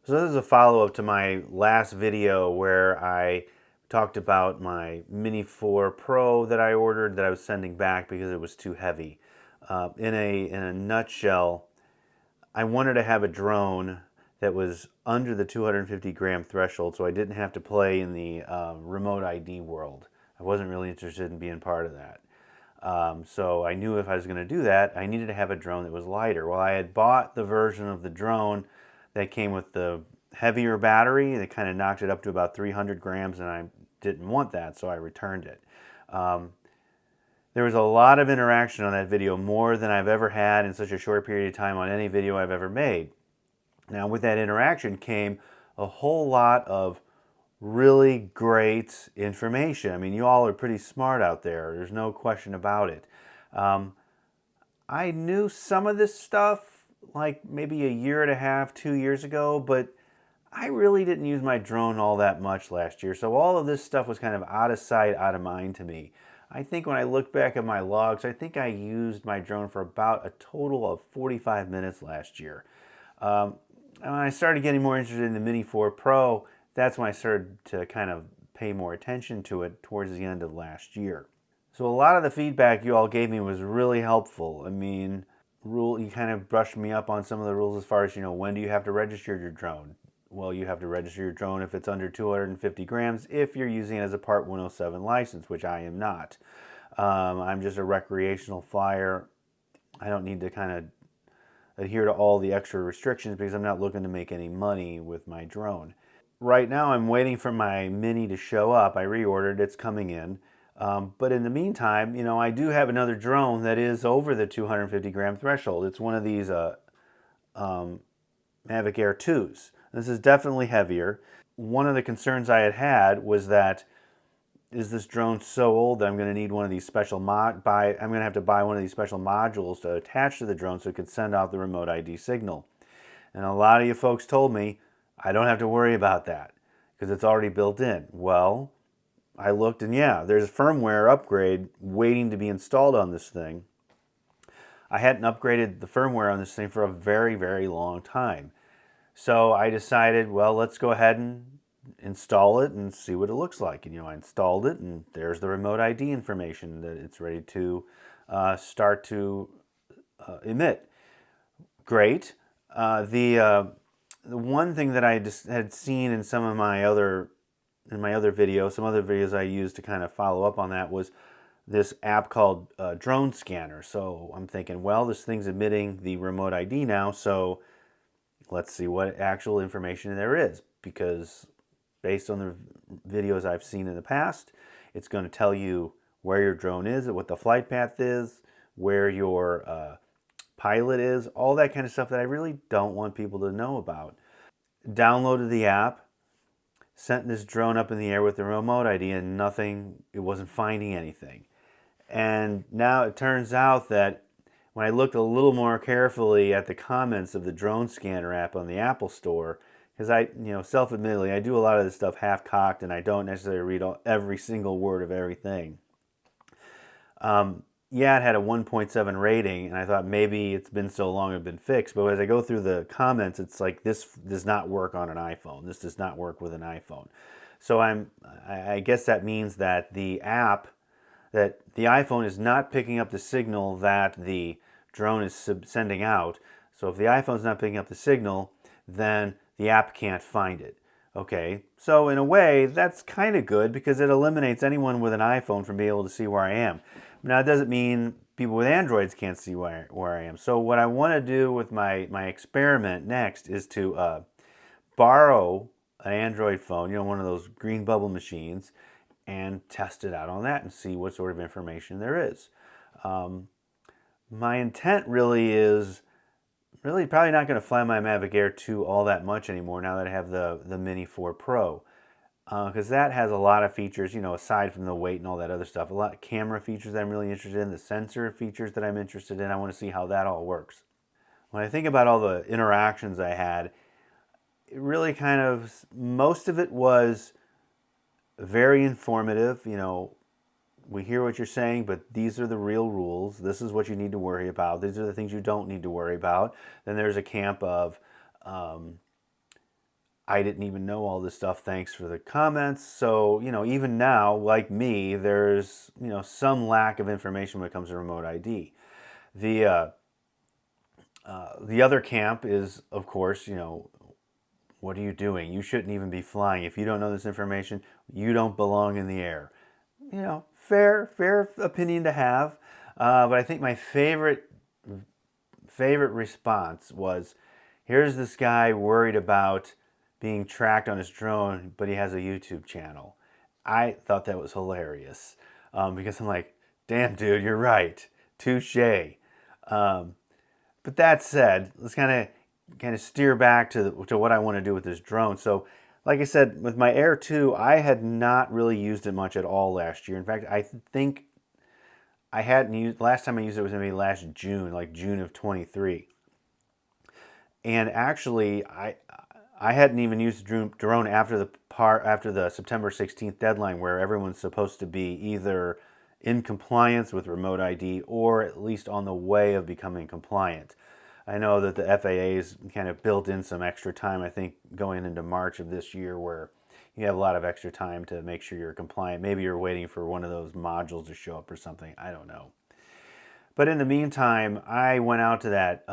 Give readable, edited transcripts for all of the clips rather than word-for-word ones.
So this is a follow-up to my last video where I talked about my Mini 4 Pro that I ordered that I was sending back because it was too heavy. In a nutshell, I wanted to have a drone that was under the 250 gram threshold so I didn't have to play in the remote ID world. I wasn't really interested in being part of that. So I knew if I was going to do that, I needed to have a drone that was lighter. Well, I had bought the version of the drone that came with the heavier battery that kind of knocked it up to about 300 grams, and I didn't want that, so I returned it. Um, there was a lot of interaction on that video, more than I've ever had in such a short period of time on any video I've ever made. Now, with that interaction came a whole lot of really great information. I mean, you all are pretty smart out there. There's no question about it. Um, I knew some of this stuff like maybe a year and a half, 2 years ago, but I really didn't use my drone all that much last year. So all of this stuff was kind of out of sight, out of mind to me. I think when I look back at my logs, I think I used my drone for about a total of 45 minutes last year. And when I started getting more interested in the Mini 4 Pro, that's when I started to kind of pay more attention to it towards the end of last year. So a lot of the feedback you all gave me was really helpful. I mean, you kind of brushed me up on some of the rules as far as, when do you have to register your drone? Well, you have to register your drone if it's under 250 grams if you're using it as a Part 107 license, which I am not. I'm just a recreational flyer. I don't need to kind of adhere to all the extra restrictions because I'm not looking to make any money with my drone. Right now, I'm waiting for my Mini to show up. I reordered, it's coming in. But in the meantime, I do have another drone that is over the 250 gram threshold. It's one of these Mavic Air 2s. This is definitely heavier. One of the concerns I had was that is this drone so old that I'm going to need one of these special I'm going to have to buy one of these special modules to attach to the drone so it could send out the remote ID signal. And a lot of you folks told me I don't have to worry about that because it's already built in. Well, I looked and yeah, there's a firmware upgrade waiting to be installed on this thing. I hadn't upgraded the firmware on this thing for a very, very long time. So I decided, well, let's go ahead and install it and see what it looks like. And I installed it, and there's the remote ID information that it's ready to start to emit. Great. The one thing that I just had seen in some of my other videos, some other videos I used to kind of follow up on that was this app called Drone Scanner. So I'm thinking, well, this thing's emitting the remote ID now, so let's see what actual information there is, because based on the videos I've seen in the past, it's going to tell you where your drone is, what the flight path is, where your pilot is, all that kind of stuff that I really don't want people to know about. Downloaded the app, sent this drone up in the air with the remote ID, and nothing, it wasn't finding anything. And now it turns out that when I looked a little more carefully at the comments of the drone scanner app on the Apple Store, because self-admittedly, I do a lot of this stuff half-cocked and I don't necessarily read every single word of everything. Yeah, it had a 1.7 rating, and I thought maybe it's been so long it's been fixed. But as I go through the comments, it's like this does not work on an iPhone. This does not work with an iPhone. So I guess that means that the iPhone is not picking up the signal that the drone is sending out. So if the iPhone's not picking up the signal, then the app can't find it. Okay, so in a way, that's kind of good because it eliminates anyone with an iPhone from being able to see where I am. Now, it doesn't mean people with Androids can't see where I am. So what I want to do with my experiment next is to borrow an Android phone, one of those green bubble machines, and test it out on that and see what sort of information there is. My intent really is probably not going to fly my Mavic Air 2 all that much anymore now that I have the Mini 4 Pro. Because that has a lot of features, aside from the weight and all that other stuff. A lot of camera features that I'm really interested in, the sensor features that I'm interested in. I want to see how that all works. When I think about all the interactions I had, it really most of it was very informative. We hear what you're saying, but these are the real rules. This is what you need to worry about. These are the things you don't need to worry about. Then there's a camp of, I didn't even know all this stuff. Thanks for the comments. So, you know, even now, like me, there's, you know, some lack of information when it comes to remote ID. The other camp is, of course, you know, what are you doing? You shouldn't even be flying. If you don't know this information, you don't belong in the air. You know, fair opinion to have. But I think my favorite response was, here's this guy worried about being tracked on his drone, but he has a YouTube channel. I thought that was hilarious because I'm like, damn, dude, you're right. Touche. But that said, let's kind of steer back to what I want to do with this drone. So, like I said, with my Air 2, I had not really used it much at all last year. In fact, I think I hadn't used, last time I used it was maybe last June, like June of 23. And actually, I hadn't even used the drone after the September 16th deadline, where everyone's supposed to be either in compliance with remote ID or at least on the way of becoming compliant. I know that the FAA's kind of built in some extra time, I think, going into March of this year, where you have a lot of extra time to make sure you're compliant. Maybe you're waiting for one of those modules to show up or something. I don't know. But in the meantime, I went out to that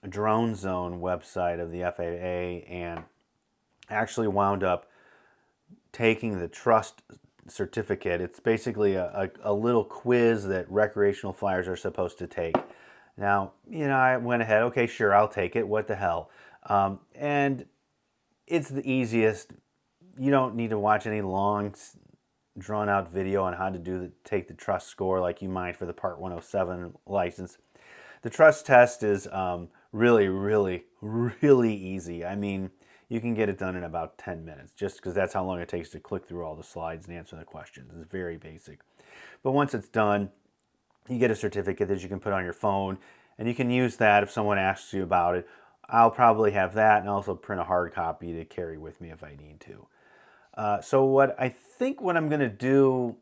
Drone Zone website of the FAA and actually wound up taking the Trust certificate. It's basically a little quiz that recreational flyers are supposed to take. Now, you know, I went ahead, okay, sure, I'll take it. What the hell? And it's the easiest. You don't need to watch any long, drawn-out video on how to take the Trust score like you might for the Part 107 license. The Trust test is really, really, really easy. I mean, you can get it done in about 10 minutes, just because that's how long it takes to click through all the slides and answer the questions. It's very basic. But once it's done, you get a certificate that you can put on your phone, and you can use that if someone asks you about it. I'll probably have that and also print a hard copy to carry with me if I need to. So what I'm going to do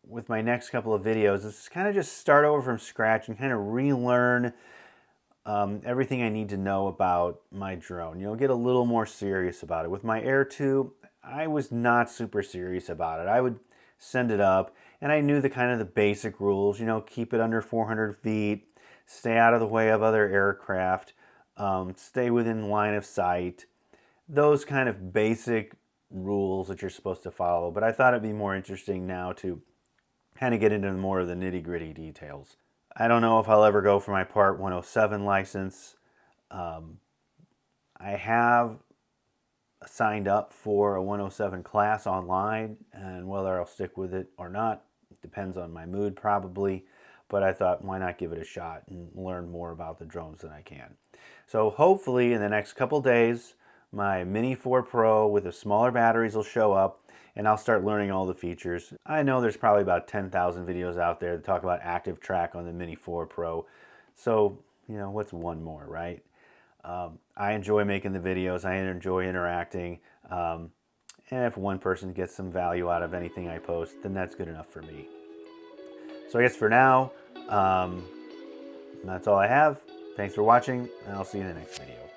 with my next couple of videos is kind of just start over from scratch and kind of relearn everything I need to know about my drone. You know, get a little more serious about it. With my Air 2, I was not super serious about it. I would send it up, and I knew the basic rules. You know, keep it under 400 feet, stay out of the way of other aircraft, stay within line of sight. Those kind of basic rules that you're supposed to follow. But I thought it'd be more interesting now to kind of get into more of the nitty-gritty details. I don't know if I'll ever go for my Part 107 license. I have signed up for a 107 class online, and whether I'll stick with it or not depends on my mood probably, but I thought, why not give it a shot and learn more about the drones than I can. So hopefully in the next couple days, my Mini 4 Pro with the smaller batteries will show up, and I'll start learning all the features. I know there's probably about 10,000 videos out there that talk about active track on the Mini 4 Pro, so, you know, what's one more, right? I enjoy making the videos, I enjoy interacting, and if one person gets some value out of anything I post, then that's good enough for me. So I guess for now, that's all I have. Thanks for watching, and I'll see you in the next video.